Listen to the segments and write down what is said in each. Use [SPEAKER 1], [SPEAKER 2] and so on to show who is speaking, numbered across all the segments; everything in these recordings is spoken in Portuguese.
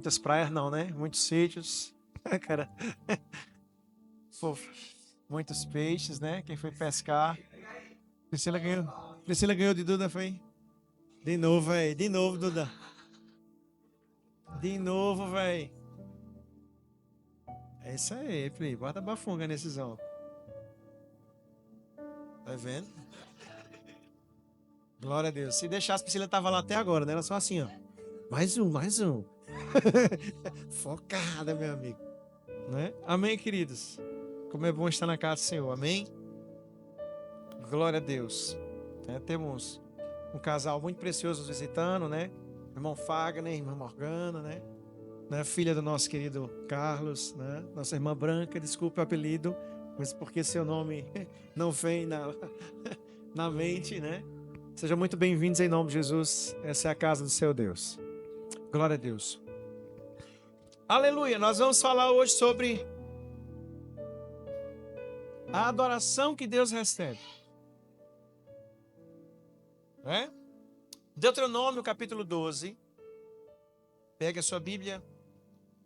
[SPEAKER 1] muitas praias não, né? Muitos sítios. Cara, fofo. Muitos peixes, né? Quem foi pescar. Priscila ganhou. Priscila ganhou de Duda, foi? De novo, velho. De novo, Duda. De novo, velho. É isso aí, Pri. Bota bafunga nesses homens. Tá vendo? Glória a Deus. Se deixasse, a Priscila tava lá até agora, né? Ela só assim, ó. Mais um, mais um. Focada, meu amigo. Né? Amém, queridos? Como é bom estar na casa do Senhor. Amém? Glória a Deus. Temos um casal muito precioso nos visitando, né? Irmão Fagner, irmã Morgana, né? Filha do nosso querido Carlos, né? Nossa irmã Branca, desculpe o apelido, mas porque seu nome não vem na mente, né? Sejam muito bem-vindos em nome de Jesus. Essa é a casa do seu Deus. Glória a Deus. Aleluia. Nós vamos falar hoje sobre a adoração que Deus recebe. É? Deuteronômio capítulo 12. Pegue a sua Bíblia.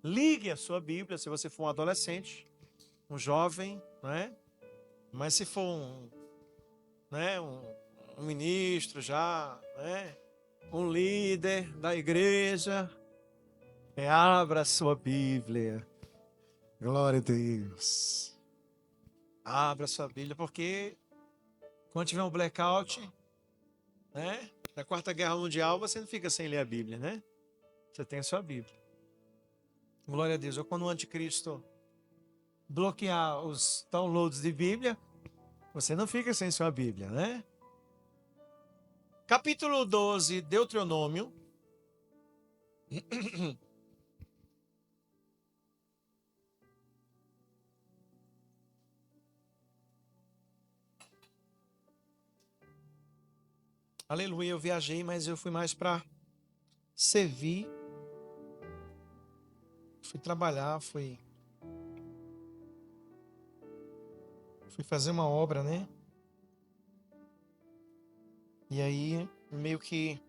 [SPEAKER 1] Ligue a sua Bíblia se você for um adolescente, um jovem, né? Mas se for um ministro já, né? Um líder da igreja, abra a sua Bíblia. Glória a Deus. Abra a sua Bíblia, porque quando tiver um blackout, né? Da Quarta Guerra Mundial, você não fica sem ler a Bíblia, né? Você tem a sua Bíblia. Glória a Deus. Ou quando o anticristo bloquear os downloads de Bíblia, você não fica sem sua Bíblia, né? Capítulo 12, Deuteronômio. Aleluia, eu viajei, mas eu fui mais para servir. Fui trabalhar, fui fazer uma obra, né? E aí, meio que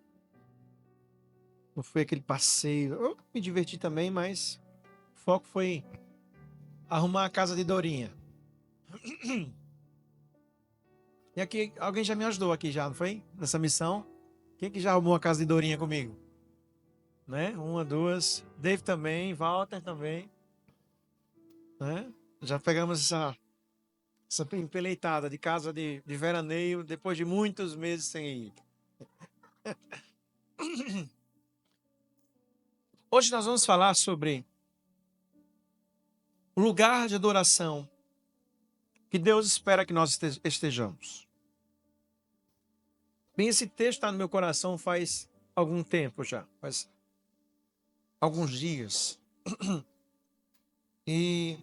[SPEAKER 1] não foi aquele passeio. Eu me diverti também, mas o foco foi arrumar a casa de Dorinha. E aqui, alguém já me ajudou aqui já, não foi? Nessa missão. Quem que já arrumou a casa de Dorinha comigo? Né? Uma, duas. Dave também, Walter também. Né? Já pegamos essa empeleitada de casa de veraneio depois de muitos meses sem ir. Hoje nós vamos falar sobre o lugar de adoração que Deus espera que nós estejamos. Bem, esse texto está no meu coração faz algum tempo já, faz alguns dias. E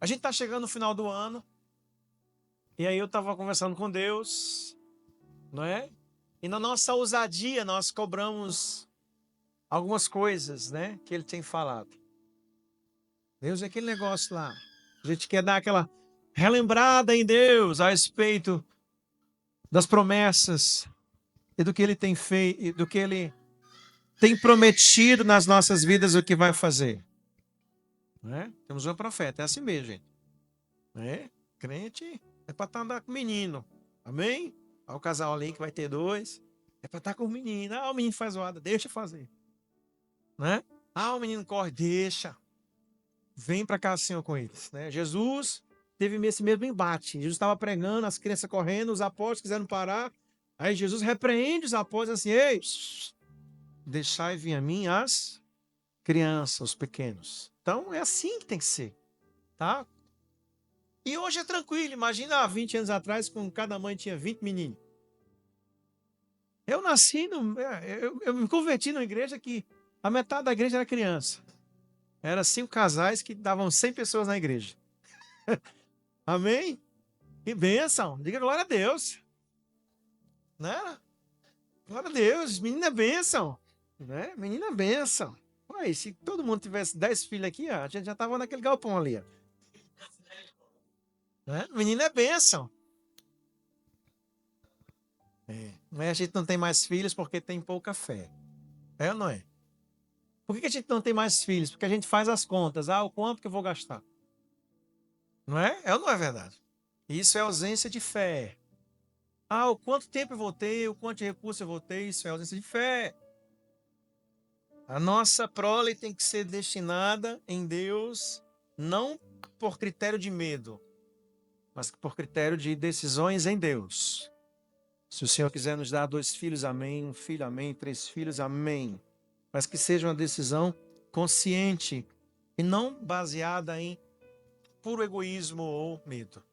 [SPEAKER 1] a gente está chegando no final do ano, e aí eu estava conversando com Deus, não é? E na nossa ousadia nós cobramos algumas coisas, né, que Ele tem falado. Deus, é aquele negócio lá. A gente quer dar aquela relembrada em Deus a respeito das promessas e do que Ele tem feito, e do que Ele tem prometido nas nossas vidas o que vai fazer. Né? Temos um profeta, é assim mesmo, gente. Né? Crente é para andar com menino. Amém? Olha o casal ali que vai ter dois. É para estar com o menino. Ah, o menino faz zoada, deixa fazer. Né? Ah, o menino corre, deixa. Vem para cá, Senhor, com eles. Né? Jesus teve esse mesmo embate. Jesus estava pregando, as crianças correndo, os apóstolos quiseram parar. Aí Jesus repreende os apóstolos assim: ei, deixai vir a mim as crianças, os pequenos. Então é assim que tem que ser, tá? E hoje é tranquilo. Imagina há 20 anos atrás, com cada mãe tinha 20 meninos. Eu nasci, eu me converti numa igreja que a metade da igreja era criança. Era 5 casais que davam 100 pessoas na igreja. Amém? Que bênção. Diga glória a Deus. Né? Glória a Deus. Menina é bênção. Né? Menina é bênção. Ué, se todo mundo tivesse 10 filhos aqui, ó, a gente já estava naquele galpão ali. Ó. Né? Menina é bênção. Mas a gente não tem mais filhos porque tem pouca fé. É ou não é? Por que a gente não tem mais filhos? Porque a gente faz as contas. O quanto que eu vou gastar? Não é? É ou não é verdade? Isso é ausência de fé. O quanto tempo eu vou ter, o quanto de recurso eu vou ter, isso é ausência de fé. A nossa prole tem que ser destinada em Deus, não por critério de medo, mas por critério de decisões em Deus. Se o Senhor quiser nos dar 2 filhos, amém. 1 filho, amém. 3 filhos, amém. Mas que seja uma decisão consciente e não baseada em puro egoísmo ou medo.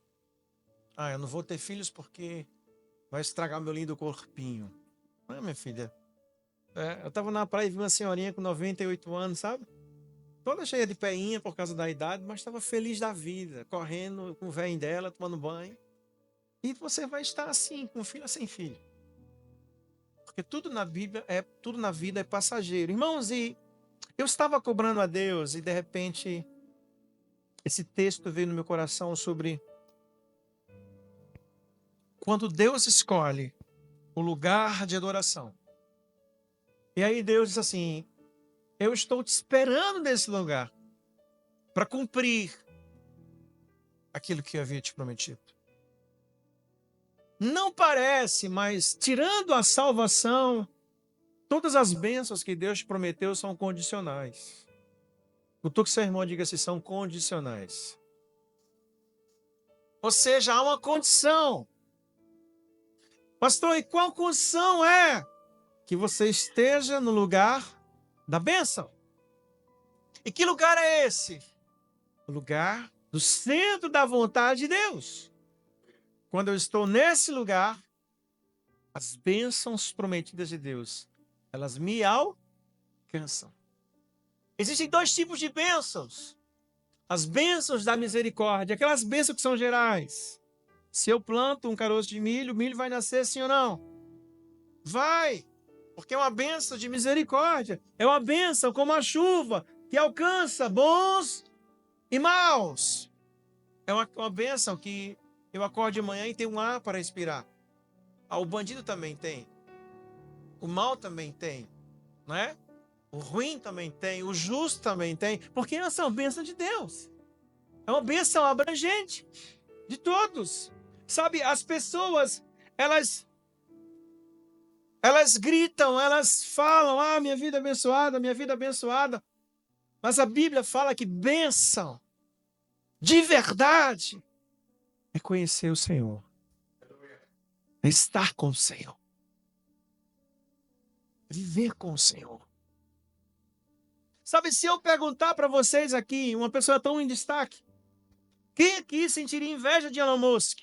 [SPEAKER 1] Eu não vou ter filhos porque vai estragar meu lindo corpinho. Minha filha. Eu estava na praia e vi uma senhorinha com 98 anos, sabe? Toda cheia de peinha por causa da idade, mas estava feliz da vida, correndo com o velho dela, tomando banho. E você vai estar assim, com filho ou sem filho. Porque tudo na vida é passageiro. Irmãos, e eu estava cobrando a Deus e de repente esse texto veio no meu coração sobre quando Deus escolhe o lugar de adoração. E aí Deus diz assim: eu estou te esperando nesse lugar para cumprir aquilo que eu havia te prometido. Não parece, mas tirando a salvação, todas as bênçãos que Deus te prometeu são condicionais. O que seu irmão diga assim, são condicionais. Ou seja, há uma condição. Pastor, e qual condição é? Que você esteja no lugar da bênção. E que lugar é esse? O lugar do centro da vontade de Deus. Quando eu estou nesse lugar, as bênçãos prometidas de Deus, elas me alcançam. Existem 2 tipos de bênçãos. As bênçãos da misericórdia, aquelas bênçãos que são gerais. Se eu planto um caroço de milho, o milho vai nascer sim ou não? Vai, porque é uma bênção de misericórdia. É uma bênção como a chuva que alcança bons e maus. É uma bênção que eu acordo de manhã e tenho um ar para respirar. O bandido também tem. O mal também tem, não é? O ruim também tem, o justo também tem, porque essa é uma bênção de Deus. É uma bênção abrangente de todos. Sabe, as pessoas, elas gritam, elas falam, minha vida abençoada, minha vida abençoada. Mas a Bíblia fala que bênção, de verdade, é conhecer o Senhor. É estar com o Senhor. Viver com o Senhor. Sabe, se eu perguntar para vocês aqui, uma pessoa tão em destaque, quem aqui sentiria inveja de Elon Musk?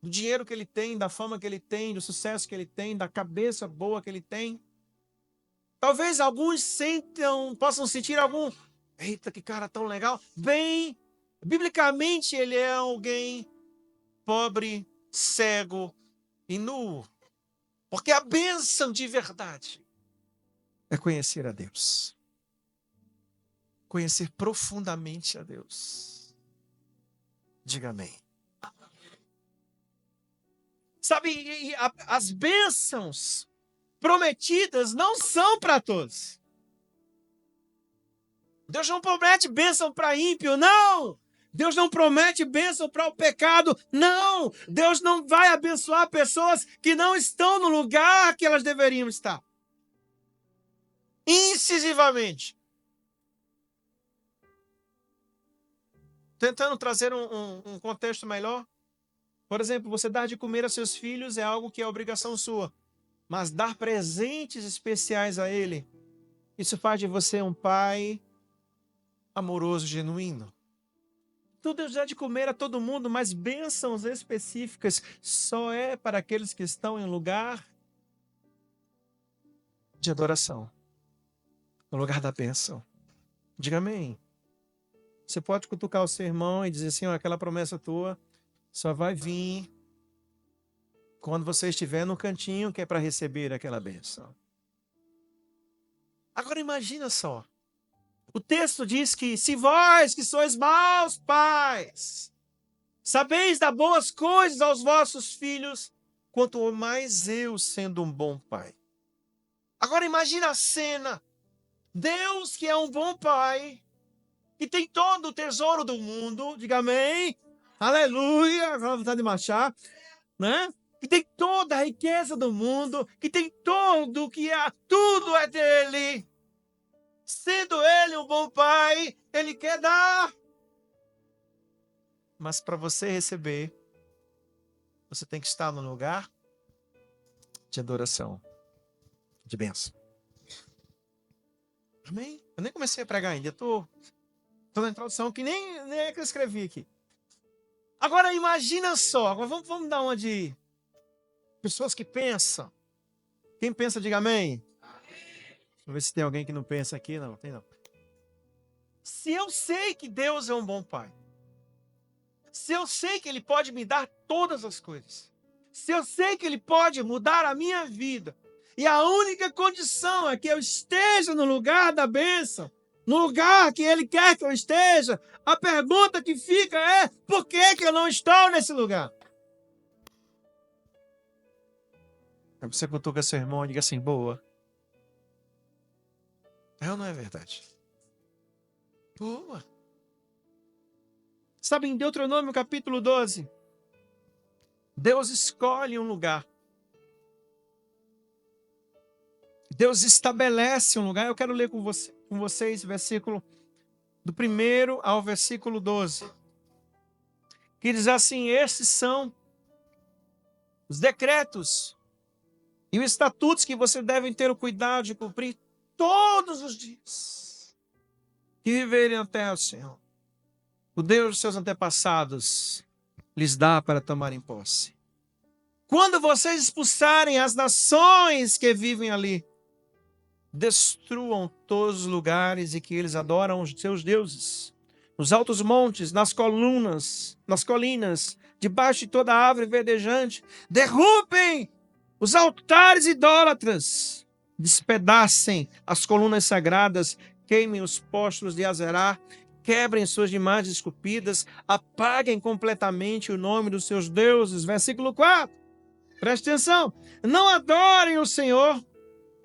[SPEAKER 1] Do dinheiro que ele tem, da fama que ele tem, do sucesso que ele tem, da cabeça boa que ele tem. Talvez alguns possam sentir algum, eita, que cara tão legal. Bem, biblicamente ele é alguém pobre, cego e nu. Porque a bênção de verdade é conhecer a Deus. Conhecer profundamente a Deus. Diga amém. Sabe, as bênçãos prometidas não são para todos. Deus não promete bênção para ímpio, não. Deus não promete bênção para o pecado, não. Deus não vai abençoar pessoas que não estão no lugar que elas deveriam estar. Incisivamente. Tentando trazer um contexto melhor. Por exemplo, você dar de comer a seus filhos é algo que é obrigação sua. Mas dar presentes especiais a ele, isso faz de você um pai amoroso, genuíno. Então Deus dá de comer a todo mundo, mas bênçãos específicas só é para aqueles que estão em lugar de adoração. No lugar da bênção. Diga amém. Você pode cutucar o seu irmão e dizer assim, aquela promessa tua só vai vir quando você estiver no cantinho que é para receber aquela bênção. Agora imagina só. O texto diz que se vós que sois maus pais, sabeis dar boas coisas aos vossos filhos, quanto mais eu sendo um bom pai. Agora imagina a cena. Deus que é um bom pai, que tem todo o tesouro do mundo, diga amém, aleluia, agora vontade de marchar, né? Que tem toda a riqueza do mundo, que tem tudo tudo é dele. Sendo ele um bom pai, ele quer dar. Mas para você receber, você tem que estar no lugar de adoração, de bênção. Amém? Eu nem comecei a pregar ainda, estou na introdução que nem é que eu escrevi aqui. Agora imagina só, agora vamos dar uma de pessoas que pensam. Quem pensa, diga amém. Vamos ver se tem alguém que não pensa aqui. Não, tem não. Se eu sei que Deus é um bom pai, se eu sei que Ele pode me dar todas as coisas, se eu sei que Ele pode mudar a minha vida, e a única condição é que eu esteja no lugar da bênção, no lugar que Ele quer que eu esteja, a pergunta que fica é: por que eu não estou nesse lugar? Aí você cutuca seu irmão e diga assim: boa. É ou não é verdade? Boa. Sabe, em Deuteronômio capítulo 12, Deus escolhe um lugar. Deus estabelece um lugar. Eu quero ler com vocês o versículo do 1 ao versículo 12. Que diz assim: estes são os decretos e os estatutos que vocês devem ter o cuidado de cumprir todos os dias que viverem até o Senhor, o Deus dos seus antepassados, lhes dá para tomarem posse. Quando vocês expulsarem as nações que vivem ali, destruam todos os lugares em que eles adoram os seus deuses, nos altos montes, nas colinas, debaixo de toda árvore verdejante. Derrubem os altares idólatras, despedacem as colunas sagradas, queimem os postos de Azerá, quebrem suas imagens esculpidas, apaguem completamente o nome dos seus deuses. Versículo 4, preste atenção: não adorem o Senhor,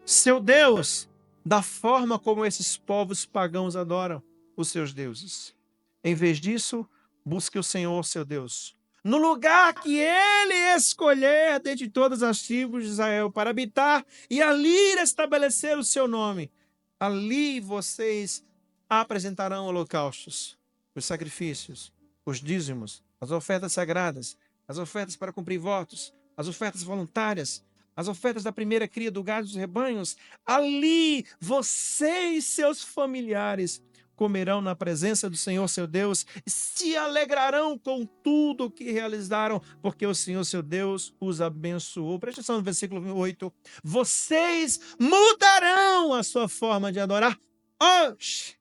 [SPEAKER 1] seu Deus, da forma como esses povos pagãos adoram os seus deuses. Em vez disso, busque o Senhor, seu Deus, no lugar que ele escolher dentre todas as tribos de Israel para habitar e ali estabelecer o seu nome. Ali vocês apresentarão holocaustos, os sacrifícios, os dízimos, as ofertas sagradas, as ofertas para cumprir votos, as ofertas voluntárias, as ofertas da primeira cria do gado dos rebanhos. Ali você e seus familiares comerão na presença do Senhor seu Deus e se alegrarão com tudo o que realizaram, porque o Senhor seu Deus os abençoou. Presta atenção no versículo 8. Vocês mudarão a sua forma de adorar. Oxe!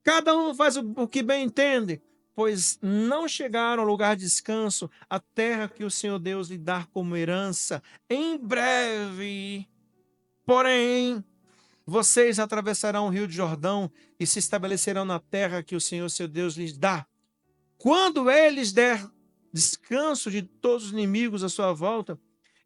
[SPEAKER 1] Cada um faz o que bem entende, pois não chegaram ao lugar de descanso, a terra que o Senhor Deus lhe dá como herança. Em breve, porém, vocês atravessarão o rio de Jordão e se estabelecerão na terra que o Senhor seu Deus lhes dá. Quando ele lhes der descanso de todos os inimigos à sua volta,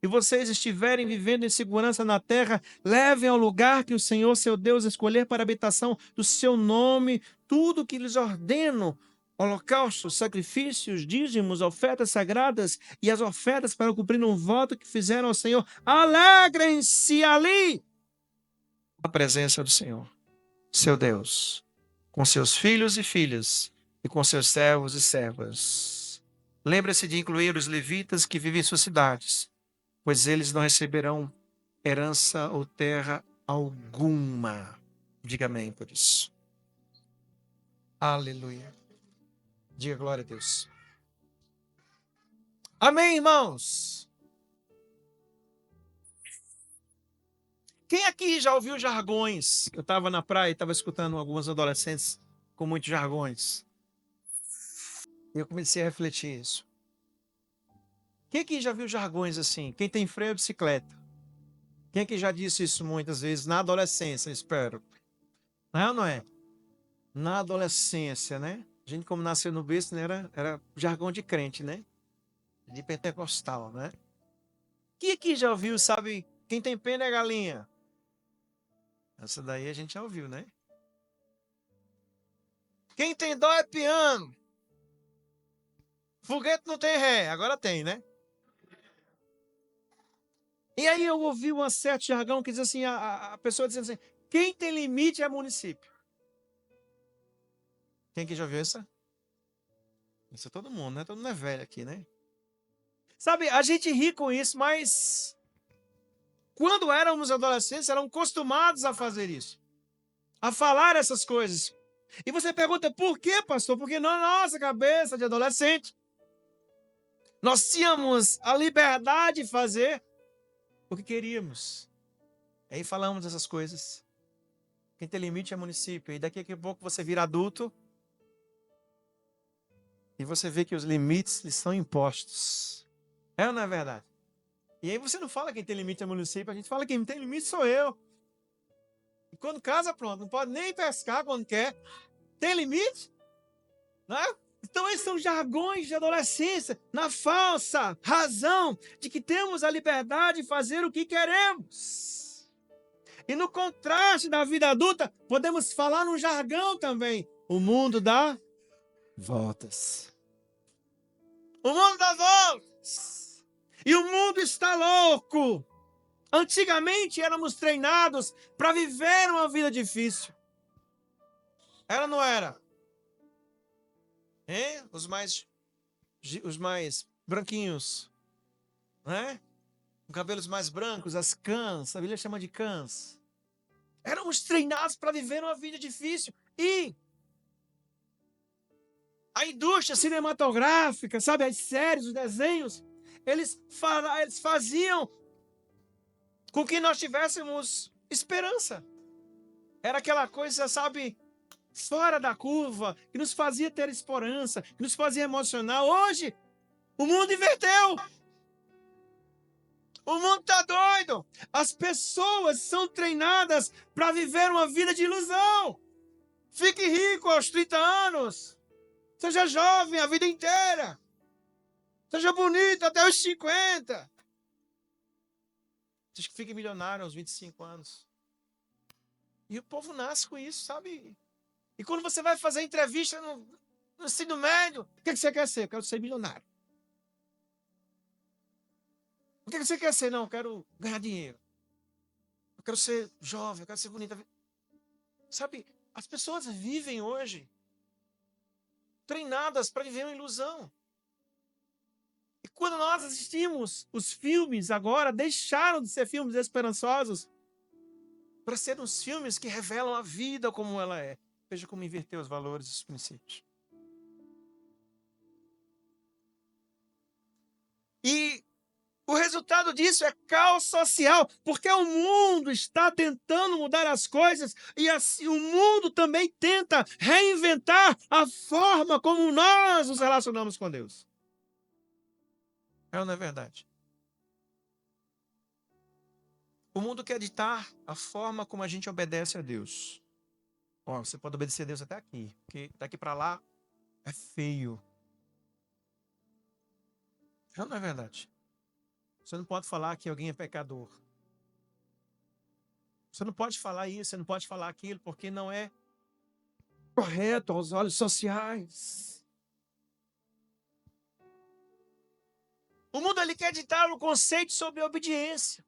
[SPEAKER 1] e vocês estiverem vivendo em segurança na terra, levem ao lugar que o Senhor seu Deus escolher para a habitação do seu nome tudo o que lhes ordeno: holocaustos, sacrifícios, dízimos, ofertas sagradas e as ofertas para cumprir um voto que fizeram ao Senhor. Alegrem-se ali na presença do Senhor, seu Deus, com seus filhos e filhas e com seus servos e servas. Lembre-se de incluir os levitas que vivem em suas cidades, pois eles não receberão herança ou terra alguma. Diga amém por isso. Aleluia. Diga glória a Deus. Amém, irmãos? Quem aqui já ouviu jargões? Eu estava na praia e estava escutando alguns adolescentes com muitos jargões. E eu comecei a refletir isso. Quem aqui já viu jargões assim? Quem tem freio é bicicleta. Quem aqui já disse isso muitas vezes na adolescência, espero. Não é ou não é? Na adolescência, né? A gente, como nasceu no berço, né? Era jargão de crente, né? De pentecostal, né? Quem aqui já ouviu, sabe? Quem tem pena é galinha. Essa daí a gente já ouviu, né? Quem tem dó é piano. Foguete não tem ré, agora tem, né? E aí eu ouvi um certo jargão que diz assim, a pessoa dizendo assim, quem tem limite é município. Quem que já ouviu isso? Isso é todo mundo, né? Todo mundo é velho aqui, né? Sabe, a gente ri com isso, mas quando éramos adolescentes, éramos acostumados a fazer isso. A falar essas coisas. E você pergunta, por quê, pastor? Porque na nossa cabeça de adolescente, nós tínhamos a liberdade de fazer o que queríamos. Aí falamos essas coisas. Quem tem limite é município. E daqui a pouco você vira adulto e você vê que os limites lhes são impostos. É ou não é verdade? E aí você não fala quem tem limite é município, a gente fala quem tem limite sou eu. E quando casa, pronto, não pode nem pescar quando quer. Tem limite? Não é? Então esses são jargões de adolescência, na falsa razão de que temos a liberdade de fazer o que queremos. E no contraste da vida adulta, podemos falar num jargão também. O mundo dá voltas. O mundo dá voltas. E o mundo está louco. Antigamente éramos treinados para viver uma vida difícil. Era ou não era? Hein? Os mais branquinhos, né? Com cabelos mais brancos, as cãs, a Bíblia chama de cãs. Éramos treinados para viver uma vida difícil. E a indústria cinematográfica, sabe, as séries, os desenhos, eles faziam com que nós tivéssemos esperança. Era aquela coisa, sabe, fora da curva, que nos fazia ter esperança, que nos fazia emocionar. Hoje, o mundo inverteu. O mundo está doido. As pessoas são treinadas para viver uma vida de ilusão. Fique rico aos 30 anos. Seja jovem a vida inteira. Seja bonito até os 50. Diz que fique milionário aos 25 anos. E o povo nasce com isso, sabe? E quando você vai fazer entrevista no ensino médio, o que você quer ser? Eu quero ser milionário. O que você quer ser? Não, eu quero ganhar dinheiro. Eu quero ser jovem, eu quero ser bonita. Sabe, as pessoas vivem hoje treinadas para viver uma ilusão. E quando nós assistimos os filmes agora, deixaram de ser filmes esperançosos para serem os filmes que revelam a vida como ela é. Veja como inverteu os valores e os princípios. E o resultado disso é caos social, porque o mundo está tentando mudar as coisas e assim, o mundo também tenta reinventar a forma como nós nos relacionamos com Deus. É ou não é verdade? O mundo quer ditar a forma como a gente obedece a Deus. Ó, você pode obedecer a Deus até aqui, porque daqui para lá é feio. É ou não é verdade? Você não pode falar que alguém é pecador. Você não pode falar isso, você não pode falar aquilo, porque não é correto aos olhos sociais. O mundo ele quer ditar o conceito sobre obediência.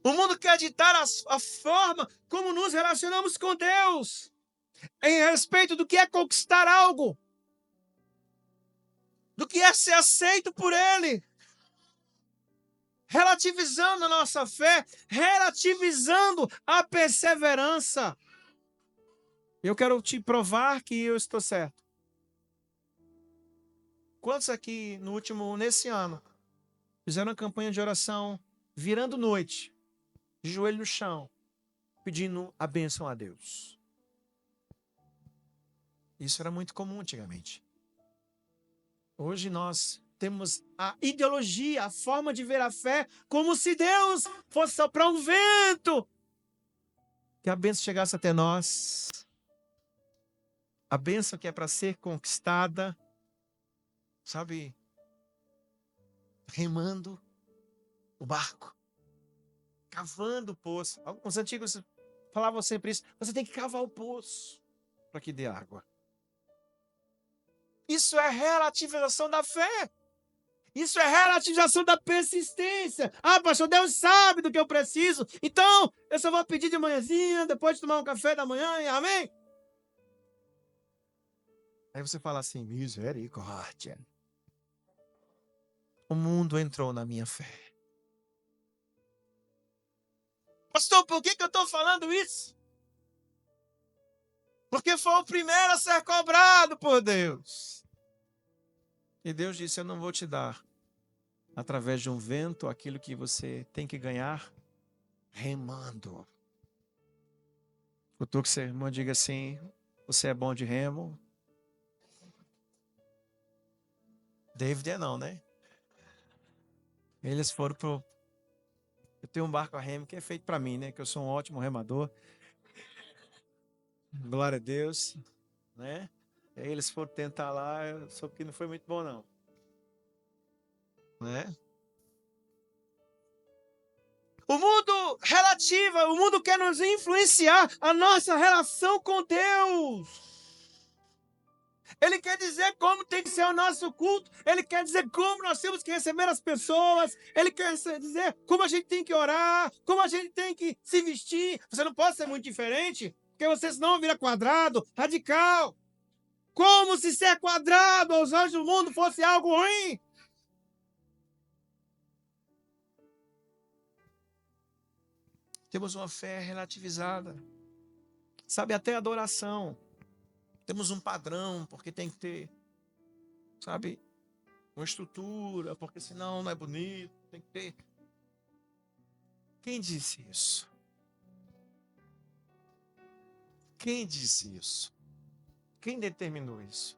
[SPEAKER 1] O mundo quer ditar a forma como nos relacionamos com Deus, em respeito do que é conquistar algo, do que é ser aceito por Ele. Relativizando a nossa fé, relativizando a perseverança. Eu quero te provar que eu estou certo. Quantos aqui nesse ano, fizeram uma campanha de oração, virando noite, de joelho no chão, pedindo a bênção a Deus? Isso era muito comum antigamente. Hoje nós temos a ideologia, a forma de ver a fé, como se Deus fosse soprar um vento, que a bênção chegasse até nós. A bênção que é para ser conquistada, sabe, remando o barco, cavando o poço. Os antigos falavam sempre isso, você tem que cavar o poço para que dê água. Isso é relativização da fé. Isso é relativização da persistência. Ah, pastor, Deus sabe do que eu preciso. Então, eu só vou pedir de manhãzinha, depois de tomar um café da manhã, e amém? Aí você fala assim, misericórdia. O mundo entrou na minha fé. Pastor, por que eu estou falando isso? Porque foi o primeiro a ser cobrado por Deus. E Deus disse, eu não vou te dar, através de um vento, aquilo que você tem que ganhar remando. Cutuque seu irmão, diga assim, você é bom de remo? David é não, né? Eles foram pro... Eu tenho um barco a remo que é feito para mim, né? Que eu sou um ótimo remador. Glória a Deus, né? E aí eles foram tentar lá, eu soube que não foi muito bom não, né? O mundo relativa, o mundo quer nos influenciar a nossa relação com Deus. Ele quer dizer como tem que ser o nosso culto. Ele quer dizer como nós temos que receber as pessoas. Ele quer dizer como a gente tem que orar, como a gente tem que se vestir. Você não pode ser muito diferente, porque você senão vira quadrado, radical. Como se ser quadrado aos olhos do mundo fosse algo ruim. Temos uma fé relativizada. Sabe, até adoração. Temos um padrão, porque tem que ter, sabe, uma estrutura, porque senão não é bonito, tem que ter. Quem disse isso? Quem disse isso? Quem determinou isso?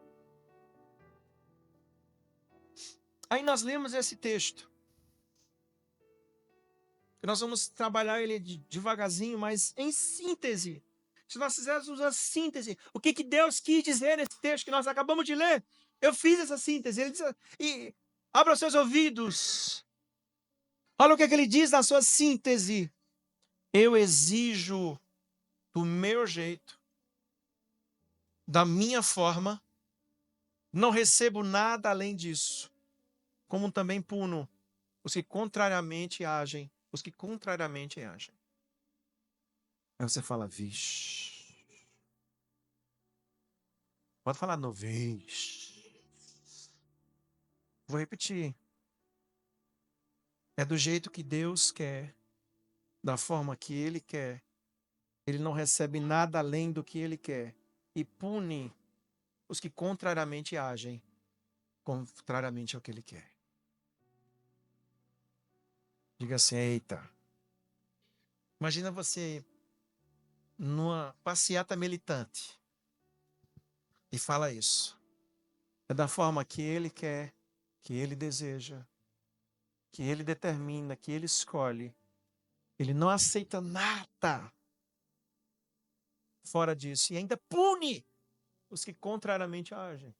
[SPEAKER 1] Aí nós lemos esse texto. Nós vamos trabalhar ele devagarzinho, mas em síntese. Se nós fizéssemos uma síntese, o que Deus quis dizer nesse texto que nós acabamos de ler? Eu fiz essa síntese. Ele diz, e abra os seus ouvidos. Olha o que ele diz na sua síntese. Eu exijo do meu jeito, da minha forma, não recebo nada além disso. Como também puno os que contrariamente agem. Os que contrariamente agem. Aí você fala, vixe. Pode falar no vixe. Vou repetir. É do jeito que Deus quer, da forma que Ele quer. Ele não recebe nada além do que Ele quer. E pune os que contrariamente agem, contrariamente ao que Ele quer. Diga assim, eita. Imagina você numa passeata militante e fala isso. É da forma que Ele quer, que Ele deseja, que Ele determina, que Ele escolhe. Ele não aceita nada fora disso. E ainda pune os que contrariamente agem.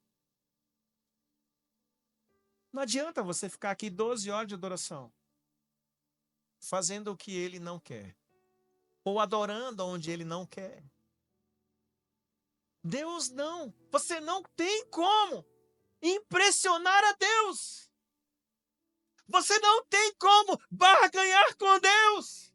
[SPEAKER 1] Não adianta você ficar aqui 12 horas de adoração, fazendo o que Ele não quer. Ou adorando onde Ele não quer. Deus não. Você não tem como impressionar a Deus. Você não tem como barganhar com Deus.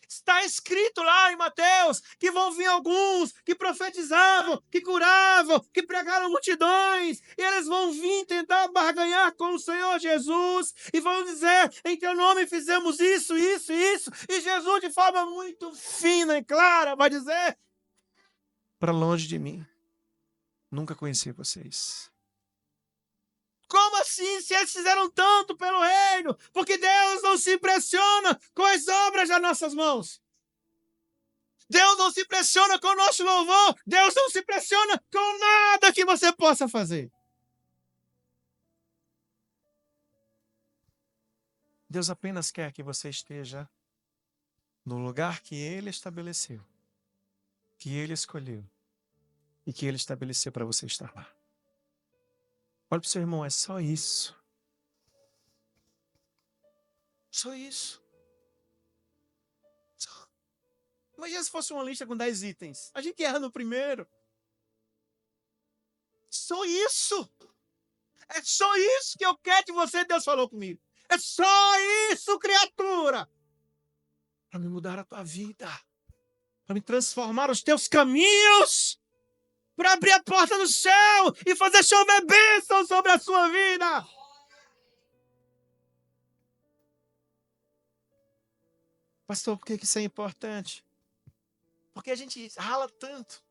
[SPEAKER 1] Está escrito lá em Mateus que vão vir alguns que profetizavam, que curavam, que pregaram multidões. E eles vão vir tentar barganhar com o Senhor Jesus. E vão dizer, em teu nome fizemos isso, isso, isso. E Jesus, de forma muito fina e clara, vai dizer, para longe de mim, nunca conheci vocês. Como assim, se eles fizeram tanto pelo reino? Porque Deus não se impressiona com as obras das nossas mãos. Deus não se impressiona com o nosso louvor. Deus não se impressiona com nada que você possa fazer. Deus apenas quer que você esteja no lugar que Ele estabeleceu, que Ele escolheu e que Ele estabeleceu para você estar lá. Olha para o seu irmão, é só isso. Só isso. Só. Imagina se fosse uma lista com 10 itens. A gente erra no primeiro. Só isso. É só isso que eu quero de você, Deus falou comigo. É só isso, criatura. Para me mudar a tua vida. Para me transformar os teus caminhos. Para abrir a porta do céu e fazer chover bênção sobre a sua vida. Pastor, por que isso é importante? Porque a gente rala tanto.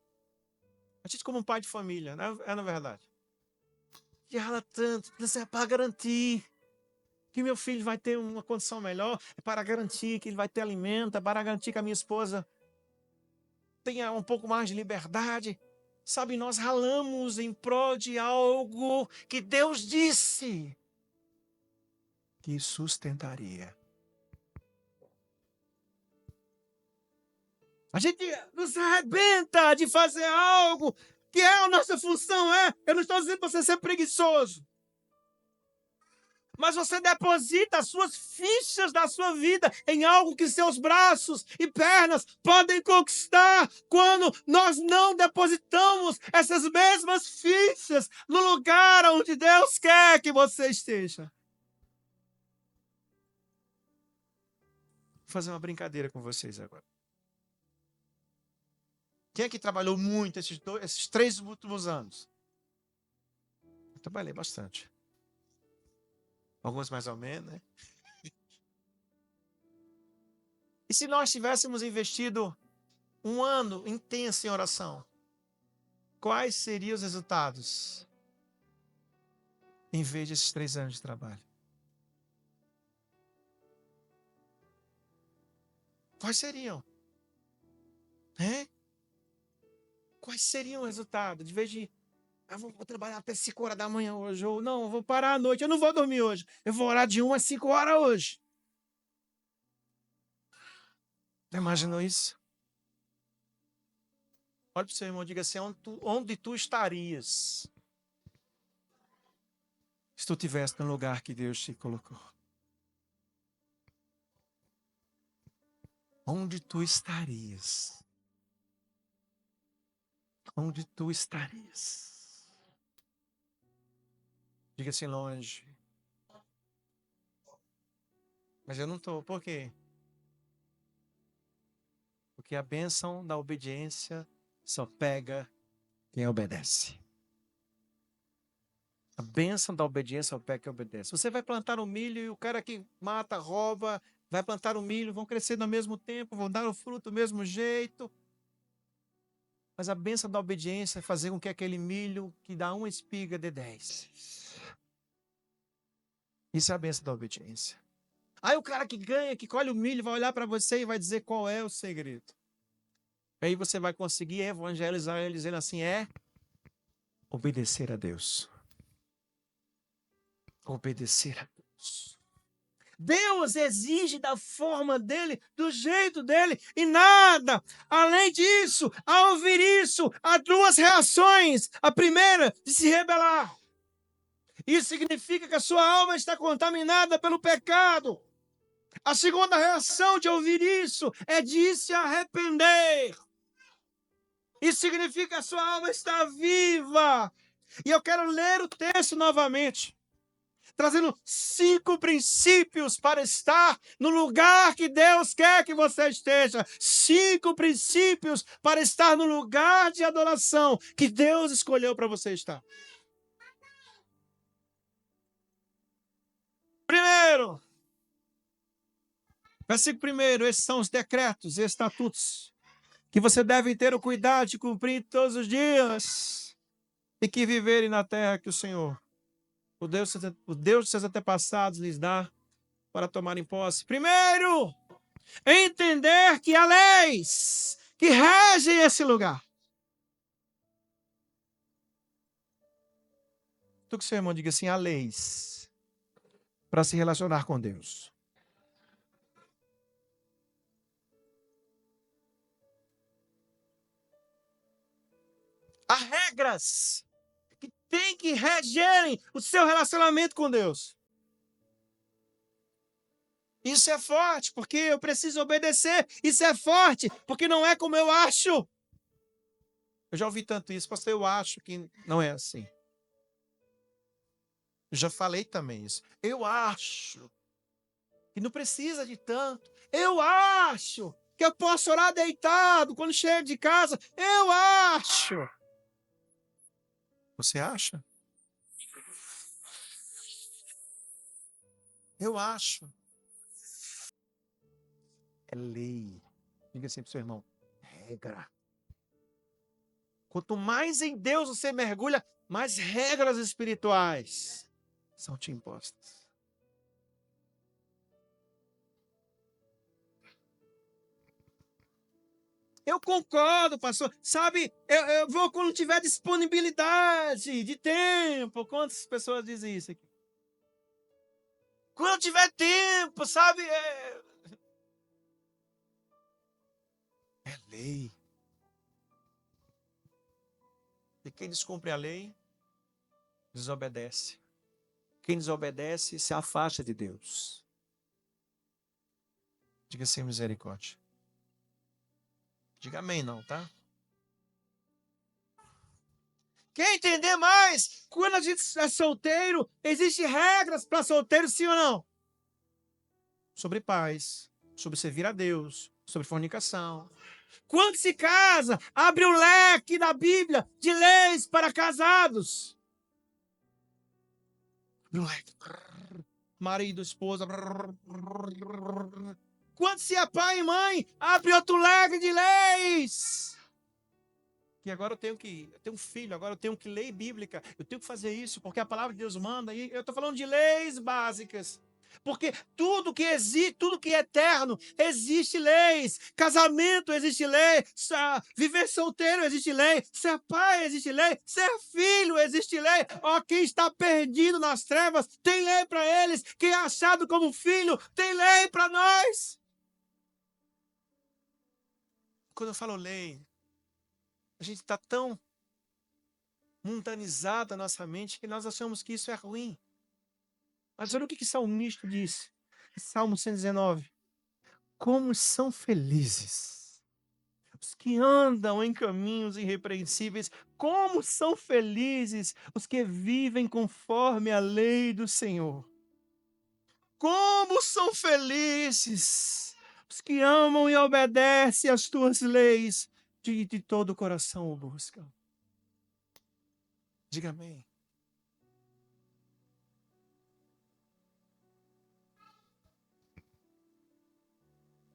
[SPEAKER 1] A gente como um pai de família, né? É na verdade. A gente rala tanto, é para garantir que meu filho vai ter uma condição melhor, é para garantir que ele vai ter alimento, é para garantir que a minha esposa tenha um pouco mais de liberdade. Sabe, nós ralamos em prol de algo que Deus disse que sustentaria. A gente nos arrebenta de fazer algo que é a nossa função. Eu não estou dizendo para você ser preguiçoso. Mas você deposita as suas fichas da sua vida em algo que seus braços e pernas podem conquistar quando nós não depositamos essas mesmas fichas no lugar onde Deus quer que você esteja. Vou fazer uma brincadeira com vocês agora. Quem é que trabalhou muito esses 3 últimos anos? Eu trabalhei bastante. Alguns mais ou menos, né? E se nós tivéssemos investido um ano intenso em oração, quais seriam os resultados? Em vez desses 3 anos de trabalho. Quais seriam? Quais seriam o resultado? De vez de, eu vou trabalhar até 5 horas da manhã hoje, ou não, eu vou parar à noite, eu não vou dormir hoje. Eu vou orar de 1 às 5 horas hoje. Já imaginou isso? Olha para o seu irmão e diga assim, onde tu estarias se tu estivesse no lugar que Deus te colocou? Onde tu estarias? Onde tu estarias? Diga assim, longe. Mas eu não estou. Por quê? Porque a bênção da obediência só pega quem obedece. A bênção da obediência só pega quem obedece. Você vai plantar o milho e o cara que mata, rouba, vai plantar o milho, vão crescer no mesmo tempo, vão dar o fruto do mesmo jeito. Mas a bênção da obediência é fazer com que aquele milho que dá 1 espiga dê 10. Isso é a bênção da obediência. Aí o cara que ganha, que colhe o milho, vai olhar para você e vai dizer qual é o segredo. Aí você vai conseguir evangelizar ele dizendo assim, obedecer a Deus. Obedecer a Deus. Deus exige da forma dele, do jeito dele, e nada. Além disso, ao ouvir isso, há 2 reações. A primeira, de se rebelar. Isso significa que a sua alma está contaminada pelo pecado. A segunda reação de ouvir isso é de se arrepender. Isso significa que a sua alma está viva. E eu quero ler o texto novamente. Trazendo 5 princípios para estar no lugar que Deus quer que você esteja. 5 princípios para estar no lugar de adoração que Deus escolheu para você estar. Primeiro, versículo 1, esses são os decretos e estatutos que você deve ter o cuidado de cumprir todos os dias e que viverem na terra que o Senhor, o Deus de seus antepassados, lhes dá para tomarem posse. Primeiro, entender que há leis que regem esse lugar. Tu que seu irmão diga assim, há leis para se relacionar com Deus. Há regras que tem que regerem o seu relacionamento com Deus. Isso é forte, porque eu preciso obedecer. Isso é forte, porque não é como eu acho. Eu já ouvi tanto isso, pastor, eu acho que não é assim. Eu já falei também isso. Eu acho que não precisa de tanto. Eu acho que eu posso orar deitado quando chego de casa. Eu acho. Você acha? Eu acho. É lei. Diga assim para o seu irmão. Regra. Quanto mais em Deus você mergulha, mais regras espirituais são te impostas. Eu concordo, pastor. Sabe, eu vou quando tiver disponibilidade de tempo. Quantas pessoas dizem isso aqui? Quando tiver tempo, sabe? É lei. E quem descumpre a lei, desobedece. Quem desobedece se afasta de Deus. Diga assim, misericórdia. Diga amém, não, tá? Quer entender mais? Quando a gente é solteiro, existem regras para solteiro, sim ou não? Sobre paz, sobre servir a Deus, sobre fornicação. Quando se casa, abre o leque da Bíblia de leis para casados. Abre o leque. Marido, esposa. Quando se é pai e mãe, abre outro leque de leis. Que agora eu tenho um filho, agora eu tenho que ler bíblica, eu tenho que fazer isso, porque a palavra de Deus manda, e eu estou falando de leis básicas. Porque tudo que existe, tudo que é eterno, existe leis. Casamento existe lei. Viver solteiro existe lei. Ser pai existe lei. Ser filho existe lei. Ó, quem está perdido nas trevas, tem lei para eles. Quem é achado como filho, tem lei para nós. Quando eu falo lei, a gente está tão mundanizado a nossa mente que nós achamos que isso é ruim. Mas olha o que o salmista disse. Salmo 119. Como são felizes os que andam em caminhos irrepreensíveis. Como são felizes os que vivem conforme a lei do Senhor. Como são felizes os que amam e obedecem às tuas leis, de todo o coração o buscam. Diga amém.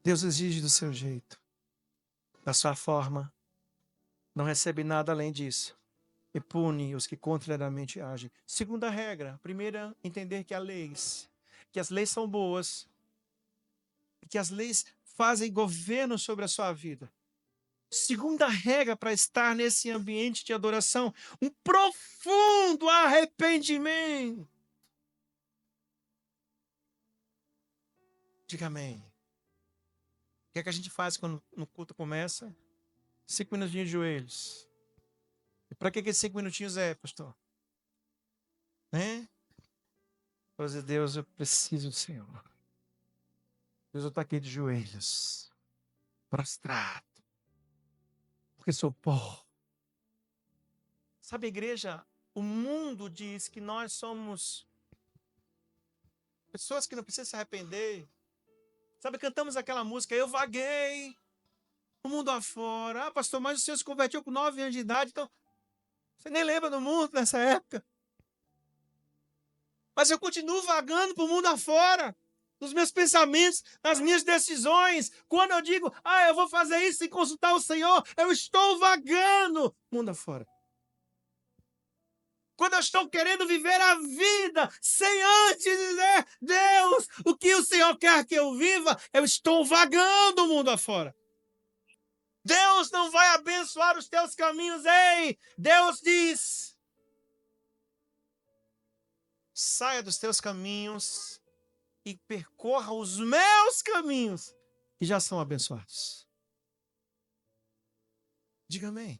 [SPEAKER 1] Deus exige do seu jeito, da sua forma. Não recebe nada além disso. E pune os que contrariamente agem. Segunda regra. Primeira, entender que que as leis são boas. Que as leis fazem governo sobre a sua vida. Segunda regra para estar nesse ambiente de adoração. Um profundo arrependimento. Diga amém. O que é que a gente faz quando o culto começa? 5 minutinhos de joelhos. E para que esses 5 minutinhos é, pastor? Né? Para dizer, Deus, eu preciso do Senhor. Deus, eu estou aqui de joelhos, prostrado, porque sou pó. Sabe, igreja, o mundo diz que nós somos pessoas que não precisam se arrepender. Sabe, cantamos aquela música, eu vaguei o mundo afora. Ah, pastor, mas o senhor se converteu com 9 anos de idade, então você nem lembra do mundo nessa época. Mas eu continuo vagando para o mundo afora, nos meus pensamentos, nas minhas decisões. Quando eu digo, eu vou fazer isso sem consultar o Senhor, eu estou vagando mundo afora. Quando eu estou querendo viver a vida sem antes dizer, Deus, o que o Senhor quer que eu viva, eu estou vagando o mundo afora. Deus não vai abençoar os teus caminhos. Ei, Deus diz, saia dos teus caminhos e percorra os meus caminhos, que já são abençoados. Diga amém.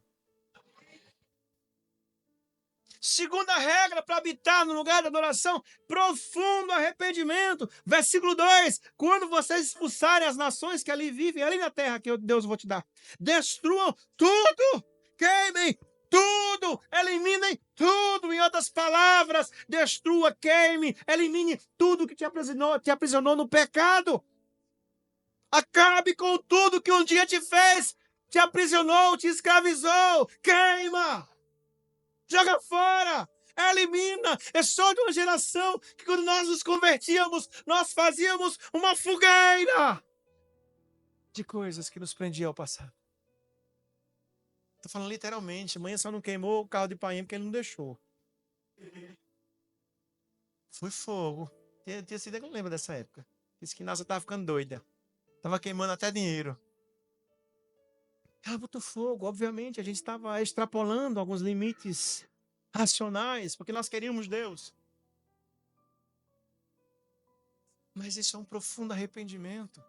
[SPEAKER 1] Segunda regra para habitar no lugar da adoração, profundo arrependimento. Versículo 2, quando vocês expulsarem as nações que ali vivem, ali na terra que Deus vou te dar, destruam tudo, queimem tudo, eliminem tudo. Em outras palavras, destrua, queime, elimine tudo que te aprisionou no pecado. Acabe com tudo que um dia te fez, te aprisionou, te escravizou. Queima, joga fora, elimina. É só de uma geração que quando nós nos convertíamos, nós fazíamos uma fogueira de coisas que nos prendiam ao passado. Estou falando literalmente. Mãe só não queimou o carro de Paim porque ele não deixou. Foi fogo. Tinha sido que eu não lembro dessa época. Disse que nossa, estava ficando doida. Estava queimando até dinheiro. Ela botou fogo. Obviamente, a gente estava extrapolando alguns limites racionais, porque nós queríamos Deus. Mas isso é um profundo arrependimento.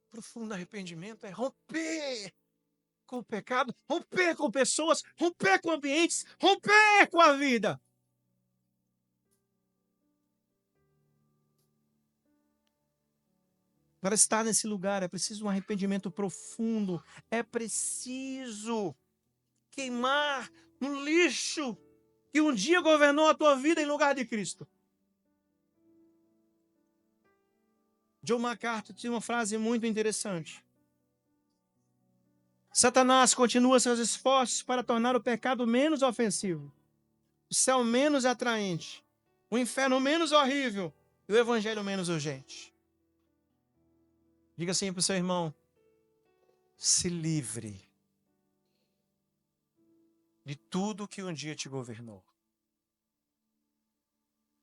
[SPEAKER 1] Profundo arrependimento é romper com o pecado, romper com pessoas, romper com ambientes, romper com a vida. Para estar nesse lugar é preciso um arrependimento profundo, é preciso queimar no lixo que um dia governou a tua vida em lugar de Cristo. John MacArthur tinha uma frase muito interessante. Satanás continua seus esforços para tornar o pecado menos ofensivo, o céu menos atraente, o inferno menos horrível e o evangelho menos urgente. Diga assim para o seu irmão: se livre de tudo que um dia te governou.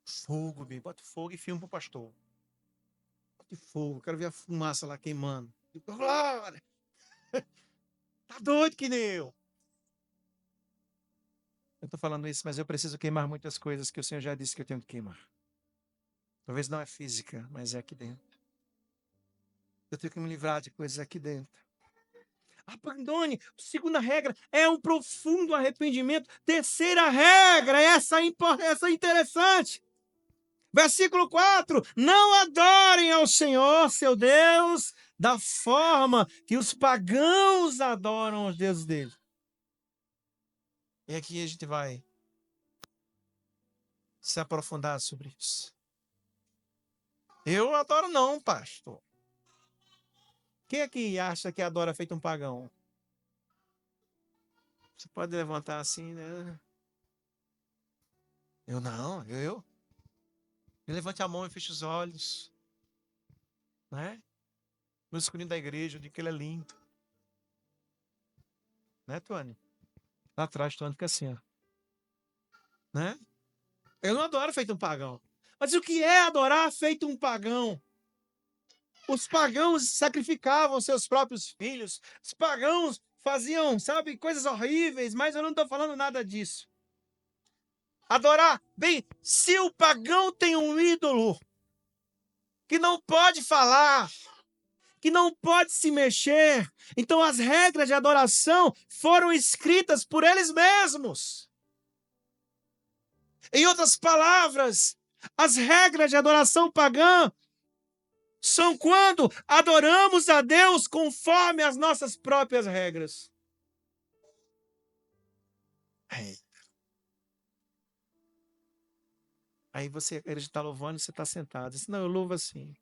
[SPEAKER 1] Fogo, bem, bota fogo e filma para o pastor. Bota fogo, quero ver a fumaça lá queimando. Glória! Tá doido que nem eu. Eu estou falando isso, mas eu preciso queimar muitas coisas que o Senhor já disse que eu tenho que queimar. Talvez não é física, mas é aqui dentro. Eu tenho que me livrar de coisas aqui dentro. Abandone. Segunda regra é um profundo arrependimento. Terceira regra, essa é interessante. Versículo 4. Não adorem ao Senhor, seu Deus, da forma que os pagãos adoram os deuses dele. E aqui a gente vai se aprofundar sobre isso. Eu adoro não, pastor. Quem é que acha que adora feito um pagão? Você pode levantar assim, né? Eu não, eu. Levante a mão e feche os olhos. Né? No escurinho da igreja, eu digo que ele é lindo. Né, Tony? Lá atrás, Tony fica assim, ó. Né? Eu não adoro feito um pagão. Mas o que é adorar feito um pagão? Os pagãos sacrificavam seus próprios filhos. Os pagãos faziam, sabe, coisas horríveis, mas eu não estou falando nada disso. Adorar, bem, se o pagão tem um ídolo que não pode falar, que não pode se mexer, então as regras de adoração foram escritas por eles mesmos. Em outras palavras, as regras de adoração pagã são quando adoramos a Deus conforme as nossas próprias regras. Aí ele está louvando e você está sentado. Diz, não, eu louvo assim.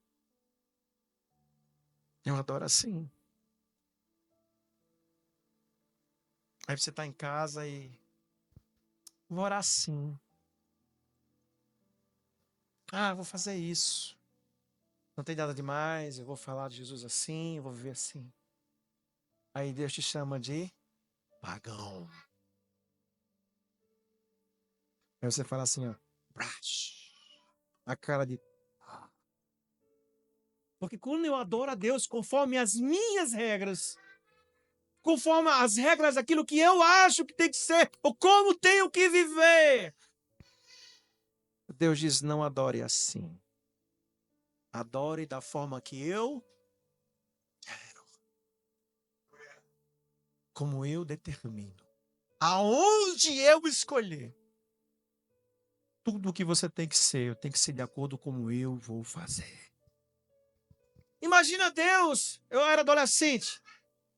[SPEAKER 1] Eu adoro assim. Aí você está em casa e vou orar assim. Vou fazer isso. Não tem nada demais, eu vou falar de Jesus assim, eu vou viver assim. Aí Deus te chama de pagão. Aí você fala assim, ó. A cara de... Porque quando eu adoro a Deus conforme as minhas regras, conforme as regras daquilo que eu acho que tem que ser, ou como tenho que viver, Deus diz, não adore assim. Adore da forma que eu quero. Como eu determino. Aonde eu escolher. Tudo o que você tem que ser de acordo com como eu vou fazer. Imagina Deus, eu era adolescente.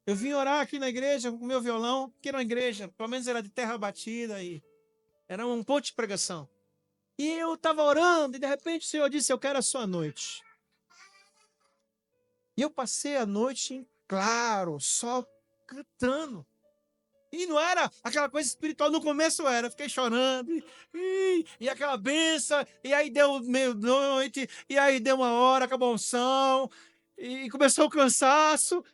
[SPEAKER 1] Eu vim orar aqui na igreja com o meu violão, que era uma igreja, pelo menos era de terra batida, e era um ponto de pregação. E eu estava orando, e de repente o Senhor disse, eu quero a sua noite. E eu passei a noite em claro, só cantando. E não era aquela coisa espiritual, no começo era, fiquei chorando, e aquela benção, e aí deu meia-noite, e aí deu uma hora, acabou o som, e começou o cansaço.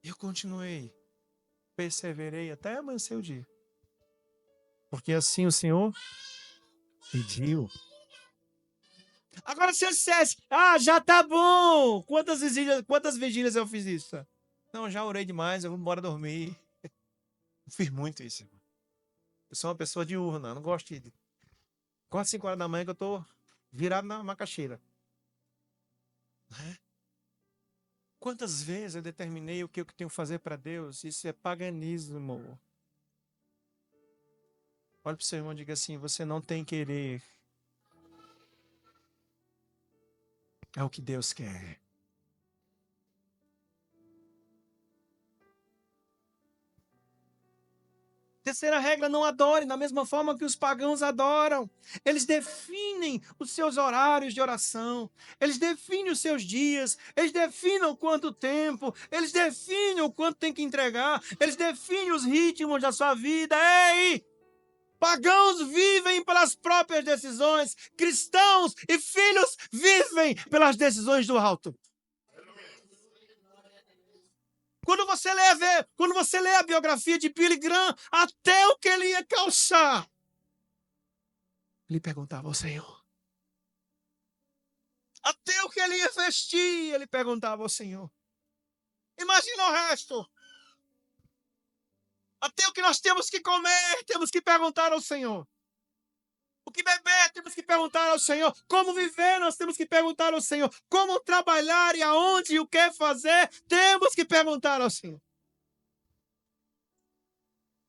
[SPEAKER 1] Eu continuei, perseverei até amanhecer o dia. Porque assim o Senhor pediu. Agora se eu dissesse, já tá bom, quantas vigílias eu fiz isso? Não, já orei demais, eu vou embora dormir. Eu fiz muito isso. Eu sou uma pessoa diurna, não gosto de 4, 5 horas da manhã que eu tô virado na macaxeira. Né? Quantas vezes eu determinei o que eu tenho que fazer para Deus? Isso é paganismo. Olha para o seu irmão e diga assim, você não tem querer. É o que Deus quer. Terceira regra, não adore da mesma forma que os pagãos adoram. Eles definem os seus horários de oração. Eles definem os seus dias. Eles definem o quanto tempo. Eles definem o quanto tem que entregar. Eles definem os ritmos da sua vida. Ei! Pagãos vivem pelas próprias decisões. Cristãos e filhos vivem pelas decisões do alto. Quando você lê a biografia de Billy Graham, até o que ele ia calçar, ele perguntava ao Senhor. Até o que ele ia vestir, ele perguntava ao Senhor. Imagina o resto. Até o que nós temos que comer, temos que perguntar ao Senhor. O que beber, temos que perguntar ao Senhor. Como viver, nós temos que perguntar ao Senhor. Como trabalhar e aonde e o que fazer, temos que perguntar ao Senhor.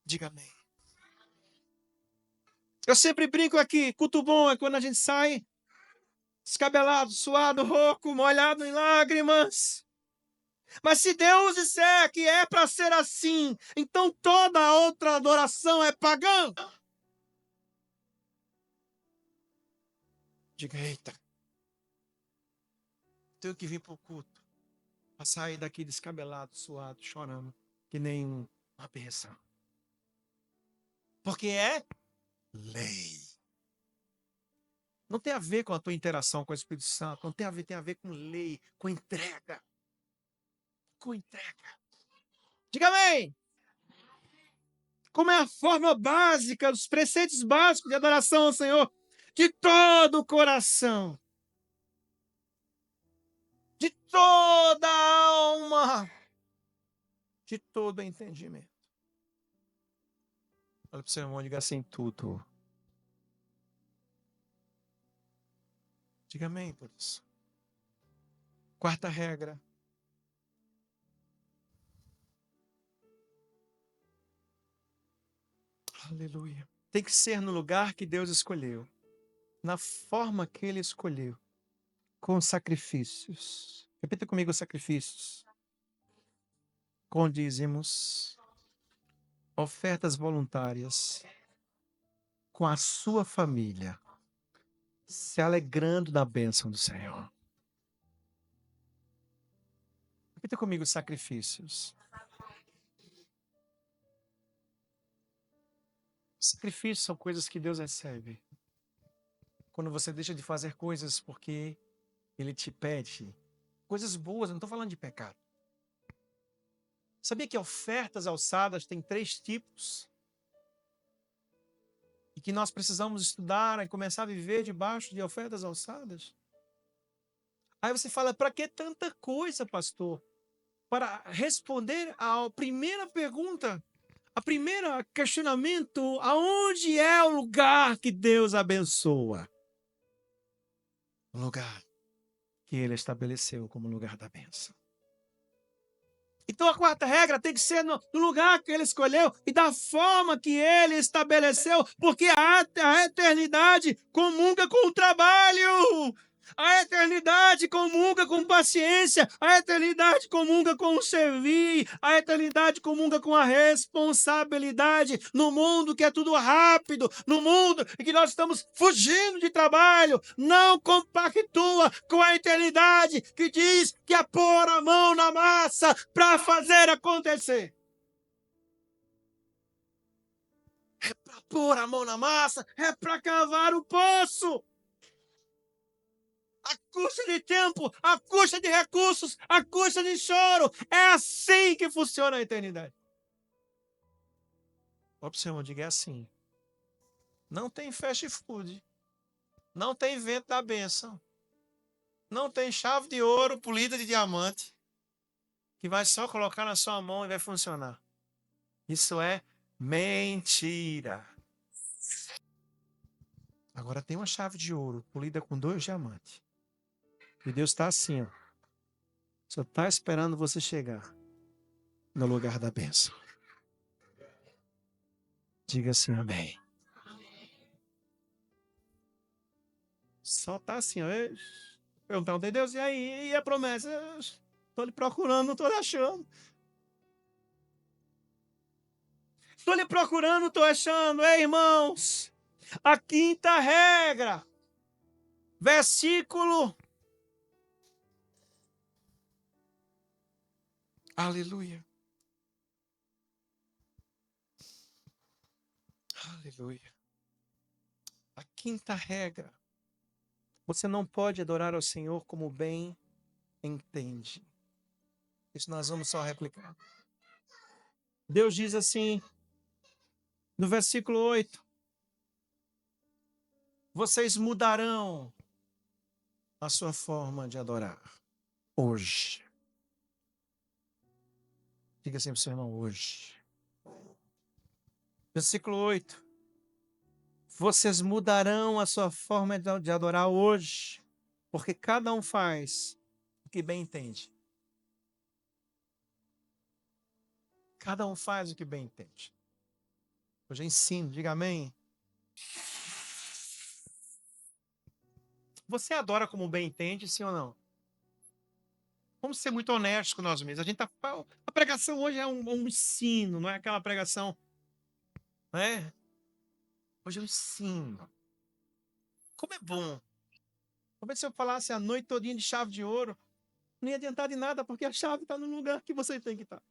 [SPEAKER 1] Diga amém. Eu sempre brinco aqui, culto bom é quando a gente sai descabelado, suado, rouco, molhado em lágrimas. Mas se Deus disser que é para ser assim, então toda outra adoração é pagã. Diga, eita, tenho que vir para o culto, para sair daqui descabelado, suado, chorando, que nem uma bênção. Porque é lei. Não tem a ver com a tua interação com o Espírito Santo, não tem a ver com lei, com entrega. Com entrega. Diga amém. Como é a forma básica, os preceitos básicos de adoração ao Senhor, de todo o coração, de toda a alma, de todo o entendimento. Olha para o seu irmão e diga assim, tudo. Diga amém por isso. Quarta regra. Aleluia. Tem que ser no lugar que Deus escolheu, na forma que Ele escolheu, com sacrifícios. Repita comigo sacrifícios. Com dízimos, ofertas voluntárias, com a sua família, se alegrando da bênção do Senhor. Repita comigo sacrifícios. Sacrifícios são coisas que Deus recebe. Quando você deixa de fazer coisas porque Ele te pede. Coisas boas, eu não estou falando de pecado. Sabia que ofertas alçadas tem 3 tipos? E que nós precisamos estudar e começar a viver debaixo de ofertas alçadas? Aí você fala, para que tanta coisa, pastor? Para responder à primeira pergunta, a primeira questionamento, aonde é o lugar que Deus abençoa? O lugar que Ele estabeleceu como lugar da bênção. Então a quarta regra tem que ser no lugar que Ele escolheu e da forma que Ele estabeleceu, porque a eternidade comunga com o trabalho. A eternidade comunga com paciência, a eternidade comunga com o servir, a eternidade comunga com a responsabilidade no mundo que é tudo rápido, no mundo em que nós estamos fugindo de trabalho, não compactua com a eternidade que diz que é pôr a mão na massa para fazer acontecer. É para pôr a mão na massa, é para cavar o poço. A custa de tempo, a custa de recursos, a custa de choro. É assim que funciona a eternidade. Ó, para o seu irmão, diga, é assim. Não tem fast food. Não tem vento da bênção. Não tem chave de ouro polida de diamante que vai só colocar na sua mão e vai funcionar. Isso é mentira. Agora tem uma chave de ouro polida com 2 diamantes. E Deus está assim, ó. Só está esperando você chegar no lugar da bênção. Diga assim, amém. Só está assim, ó. Perguntando, Deus, e aí? E a promessa? Estou lhe procurando, não estou achando. Estou lhe procurando, não estou achando. Ei, irmãos, a 5ª regra, versículo. Aleluia. Aleluia. A 5ª regra. Você não pode adorar ao Senhor como bem entende. Isso nós vamos só replicar. Deus diz assim, no versículo 8. Vocês mudarão a sua forma de adorar hoje. Diga assim para o seu irmão, hoje. Versículo 8. Vocês mudarão a sua forma de adorar hoje, porque cada um faz o que bem entende. Cada um faz o que bem entende. Hoje eu ensino, diga amém. Você adora como bem entende, sim ou não? Vamos ser muito honestos com nós mesmos. A pregação hoje é um ensino, não é aquela pregação, não é? Hoje eu ensino. Como é bom. Como se eu falasse a noite todinha de chave de ouro, não ia adiantar de nada, porque a chave está no lugar que você tem que estar.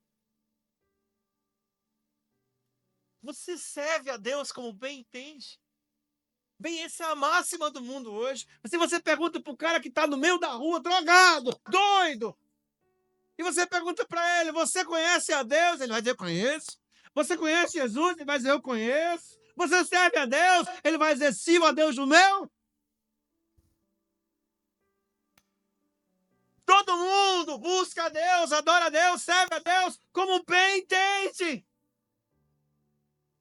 [SPEAKER 1] Você serve a Deus como bem entende. Bem, essa é a máxima do mundo hoje. Se você pergunta para o cara que está no meio da rua, drogado, doido, e você pergunta para ele, você conhece a Deus? Ele vai dizer, conheço. Você conhece Jesus? Ele vai dizer, eu conheço. Você serve a Deus? Ele vai dizer, sim, a Deus o meu. Todo mundo busca a Deus, adora a Deus, serve a Deus, como bem entende.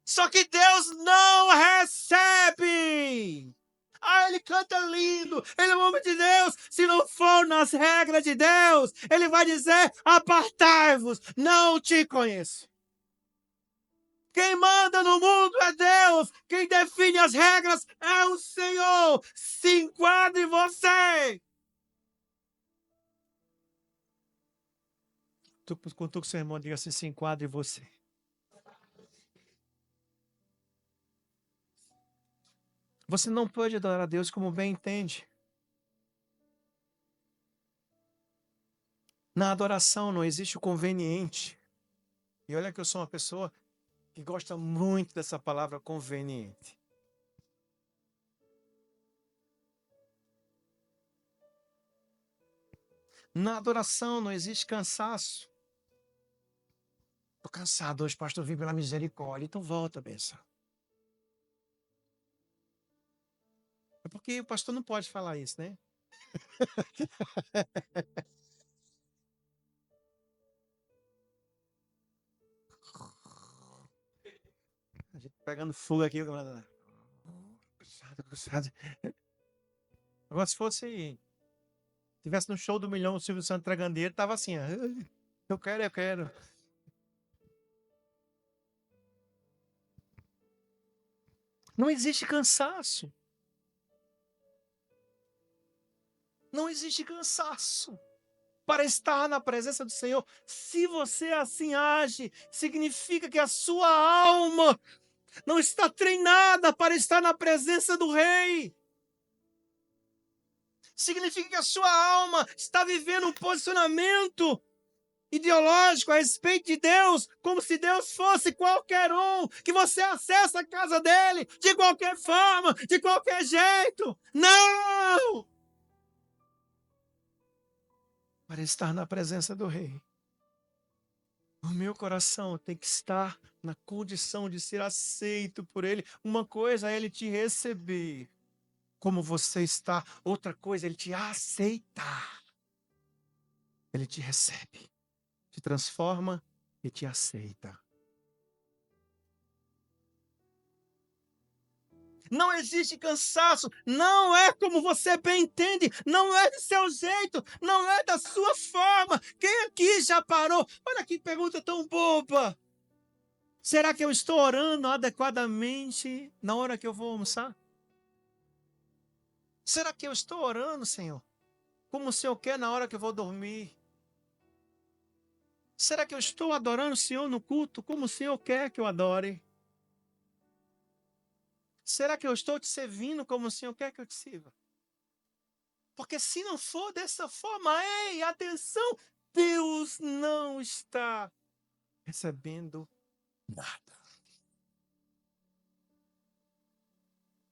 [SPEAKER 1] Só que Deus não recebe. Ah, ele canta lindo, ele é um homem de Deus. Se não for nas regras de Deus, ele vai dizer, apartai-vos, não te conheço. Quem manda no mundo é Deus. Quem define as regras é o Senhor. Se enquadre você. Quando o seu irmão diga assim, se enquadre você. Você não pode adorar a Deus como bem entende. Na adoração não existe o conveniente. E olha que eu sou uma pessoa que gosta muito dessa palavra conveniente. Na adoração não existe cansaço. Estou cansado hoje, pastor, vim pela misericórdia. Então volta, benção. É porque o pastor não pode falar isso, né? A gente pegando fogo aqui. Cansado. Agora, se fosse... Tivesse no show do Milhão, o Silvio Santos entregando dinheiro, tava assim, ó, eu quero, eu quero. Não existe cansaço. Não existe cansaço para estar na presença do Senhor. Se você assim age, significa que a sua alma não está treinada para estar na presença do Rei. Significa que a sua alma está vivendo um posicionamento ideológico a respeito de Deus, como se Deus fosse qualquer um, que você acessa a casa dele de qualquer forma, de qualquer jeito. Não! Para estar na presença do Rei, o meu coração tem que estar na condição de ser aceito por Ele. Uma coisa é Ele te receber como você está, outra coisa é Ele te aceitar. Ele te recebe, te transforma e te aceita. Não existe cansaço, não é como você bem entende, não é do seu jeito, não é da sua forma. Quem aqui já parou? Olha que pergunta tão boba. Será que eu estou orando adequadamente na hora que eu vou almoçar? Será que eu estou orando, Senhor, como o Senhor quer na hora que eu vou dormir? Será que eu estou adorando o Senhor no culto como o Senhor quer que eu adore? Será que eu estou te servindo como o Senhor quer que eu te sirva? Porque se não for dessa forma, ei, atenção, Deus não está recebendo nada.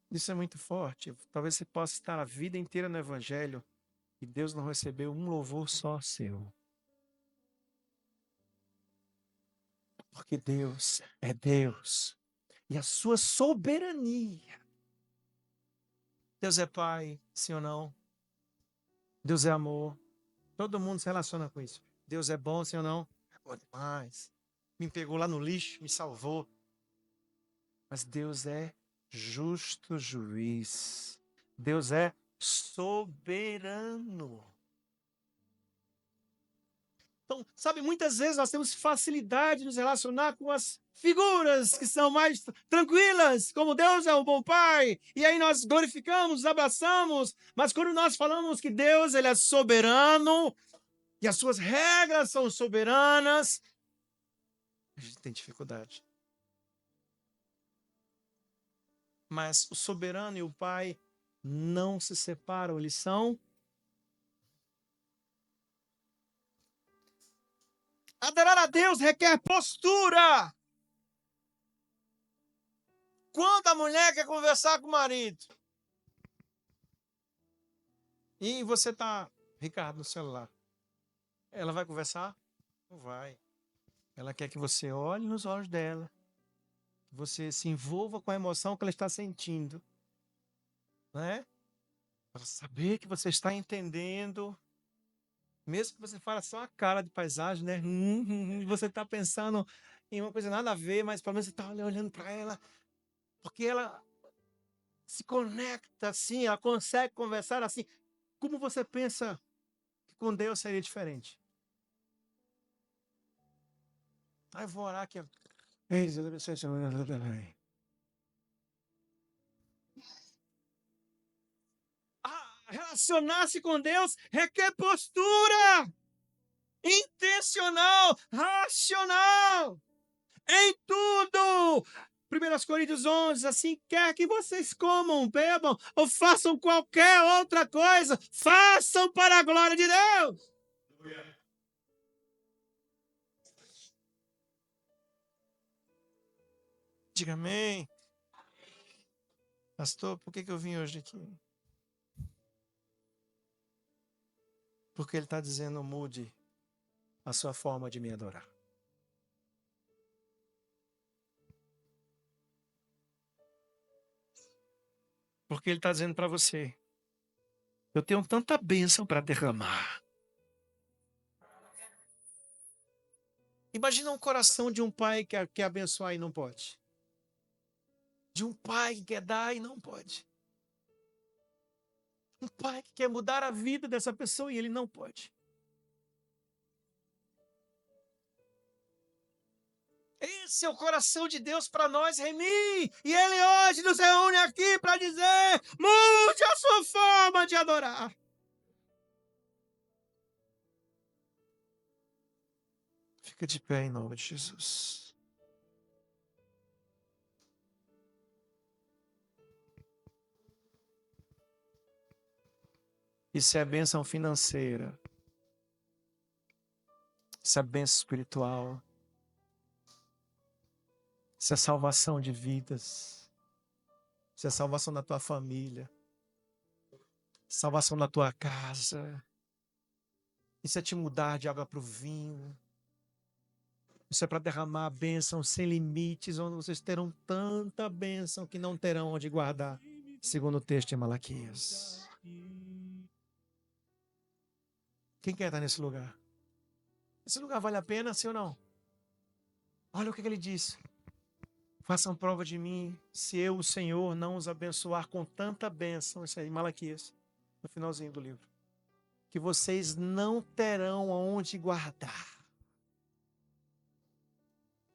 [SPEAKER 1] Isso é muito forte. Talvez você possa estar a vida inteira no Evangelho e Deus não recebeu um louvor só seu. Porque Deus é Deus. E a sua soberania. Deus é Pai, sim ou não? Deus é amor. Todo mundo se relaciona com isso. Deus é bom, sim ou não? É bom demais. Me pegou lá no lixo, me salvou. Mas Deus é justo juiz. Deus é soberano. Então, sabe, muitas vezes nós temos facilidade de nos relacionar com as figuras que são mais tranquilas, como Deus é um bom Pai, e aí nós glorificamos, abraçamos, mas quando nós falamos que Deus ele é soberano, e as suas regras são soberanas, a gente tem dificuldade. Mas o soberano e o Pai não se separam, eles são. Adorar a Deus requer postura. Quando a mulher quer conversar com o marido e você está, Ricardo, no celular, ela vai conversar? Não vai. Ela quer que você olhe nos olhos dela, que você se envolva com a emoção que ela está sentindo, né? Para saber que você está entendendo, mesmo que você fale só a cara de paisagem, né? Você está pensando em uma coisa nada a ver, mas pelo menos você está olhando para ela, porque ela se conecta assim, ela consegue conversar assim. Como você pensa que com Deus seria diferente? Aí eu vou orar aqui. Relacionar-se com Deus requer postura intencional, racional, em tudo. 1 Coríntios 11, assim, quer que vocês comam, bebam ou façam qualquer outra coisa, façam para a glória de Deus. Diga amém. Pastor, por que eu vim hoje aqui? Porque ele está dizendo, mude a sua forma de me adorar. Porque ele está dizendo para você, eu tenho tanta bênção para derramar. Imagina um coração de um pai que quer abençoar e não pode. De um pai que quer dar e não pode. Um pai que quer mudar a vida dessa pessoa e ele não pode. Esse é o coração de Deus para nós, Remi. E Ele hoje nos reúne aqui para dizer, mude a sua forma de adorar. Fica de pé em nome de Jesus. Isso é bênção financeira. Isso é bênção espiritual. Isso é salvação de vidas. Isso é salvação da tua família. Salvação da tua casa. Isso é te mudar de água para o vinho. Isso é para derramar a bênção sem limites, onde vocês terão tanta bênção que não terão onde guardar, segundo o texto de Malaquias. Quem quer estar nesse lugar? Esse lugar vale a pena, sim ou não? Olha o que ele diz. Façam prova de mim, se eu, o Senhor, não os abençoar com tanta bênção. Isso aí, Malaquias, no finalzinho do livro. Que vocês não terão aonde guardar.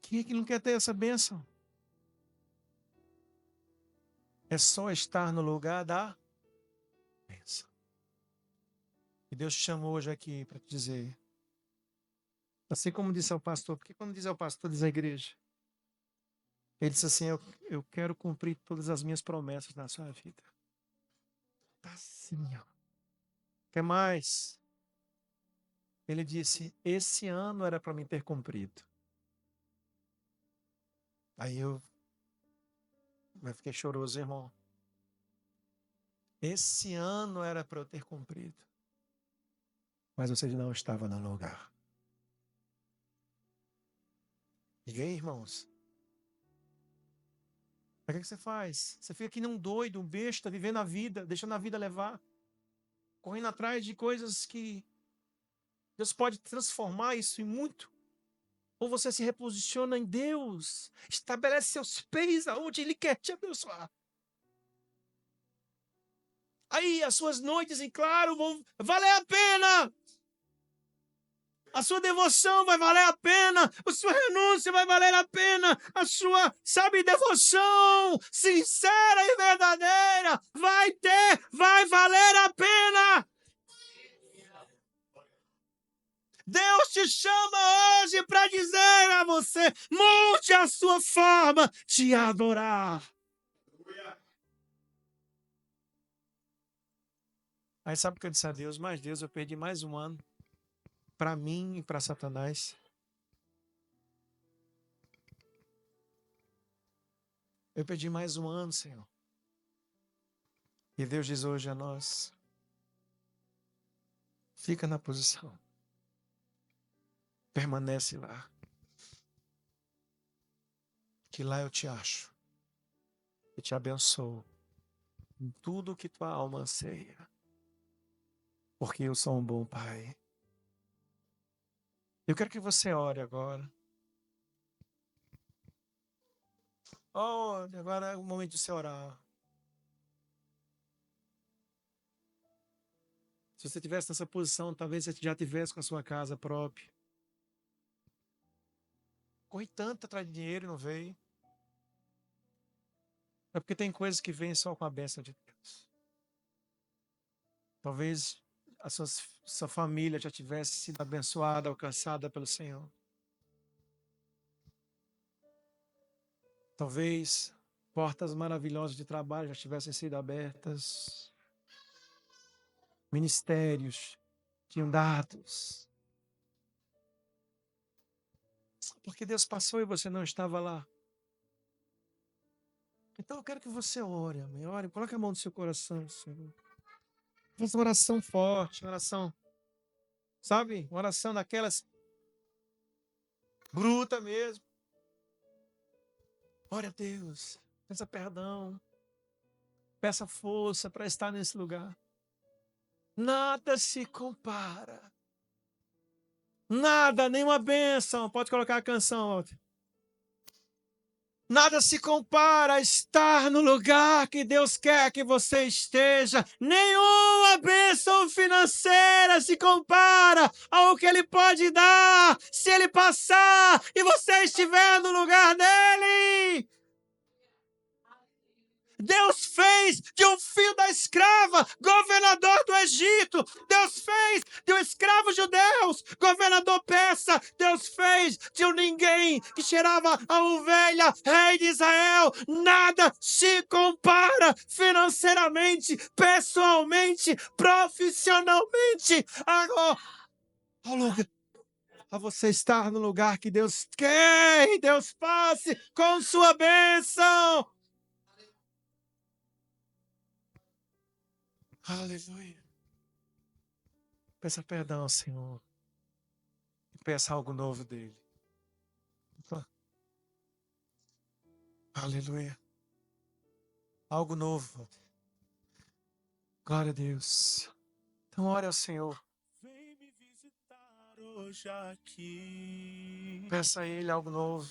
[SPEAKER 1] Quem é que não quer ter essa bênção? É só estar no lugar da bênção. E Deus te chamou hoje aqui para te dizer. Assim como disse ao pastor, porque quando diz ao pastor, diz à igreja. Ele disse assim, eu quero cumprir todas as minhas promessas na sua vida. Assim, ó. Quer mais? Ele disse, esse ano era para mim ter cumprido. Aí eu fiquei choroso, irmão. Esse ano era para eu ter cumprido. Mas você não estava no lugar. E aí, irmãos? O que você faz? Você fica que nem um doido, um besta, vivendo a vida, deixando a vida levar. Correndo atrás de coisas que Deus pode transformar isso em muito. Ou você se reposiciona em Deus, estabelece seus pés aonde Ele quer te abençoar. Aí as suas noites em claro vão valer a pena. A sua devoção vai valer a pena. A sua renúncia vai valer a pena. A sua, devoção sincera e verdadeira vai valer a pena. Deus te chama hoje para dizer a você, mude a sua forma de adorar. Aí sabe o que eu disse a Deus? Mas Deus, eu perdi mais um ano para mim e para Satanás. Eu perdi mais um ano, Senhor. E Deus diz hoje a nós, fica na posição. Permanece lá. Que lá eu te acho. E te abençoo. Em tudo que tua alma anseia. Porque eu sou um bom Pai. Eu quero que você ore agora. Olha, agora é o momento de você orar. Se você estivesse nessa posição, talvez você já estivesse com a sua casa própria. Corri tanto atrás de dinheiro e não veio. É porque tem coisas que vêm só com a bênção de Deus. Talvez a sua família já tivesse sido abençoada, alcançada pelo Senhor. Talvez portas maravilhosas de trabalho já tivessem sido abertas. Ministérios tinham dados. Porque Deus passou e você não estava lá. Então eu quero que você ore, amém. Ore, coloque a mão no seu coração, Senhor. Faça uma oração forte, uma oração, sabe? Uma oração daquelas bruta mesmo. Ore a Deus, peça perdão, peça força para estar nesse lugar. Nada se compara. Nada, nenhuma bênção. Pode colocar a canção, Walter. Nada se compara a estar no lugar que Deus quer que você esteja. Nenhuma bênção financeira se compara ao que Ele pode dar se Ele passar e você estiver no lugar dEle. Deus fez de um filho da escrava governador do Egito. Deus fez de um escravo judeu governador persa. Deus fez de um ninguém que cheirava a ovelha rei de Israel. Nada se compara financeiramente, pessoalmente, profissionalmente a você estar no lugar que Deus quer e Deus passe com sua bênção. Aleluia. Peça perdão ao Senhor. Peça algo novo dele. Aleluia. Algo novo. Glória a Deus. Então ore ao Senhor.
[SPEAKER 2] Vem me visitar hoje aqui.
[SPEAKER 1] Peça a Ele algo novo.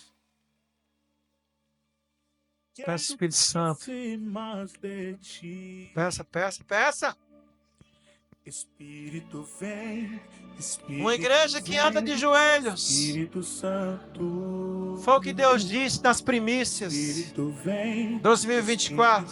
[SPEAKER 2] Quero
[SPEAKER 1] Peça, Espírito Santo.
[SPEAKER 2] conhecer mais de ti.
[SPEAKER 1] Peça.
[SPEAKER 2] Espírito vem, Espírito
[SPEAKER 1] Uma igreja que anda de joelhos.
[SPEAKER 2] Espírito Santo.
[SPEAKER 1] Foi o que Deus disse nas primícias.
[SPEAKER 2] Espírito vem.
[SPEAKER 1] 2024.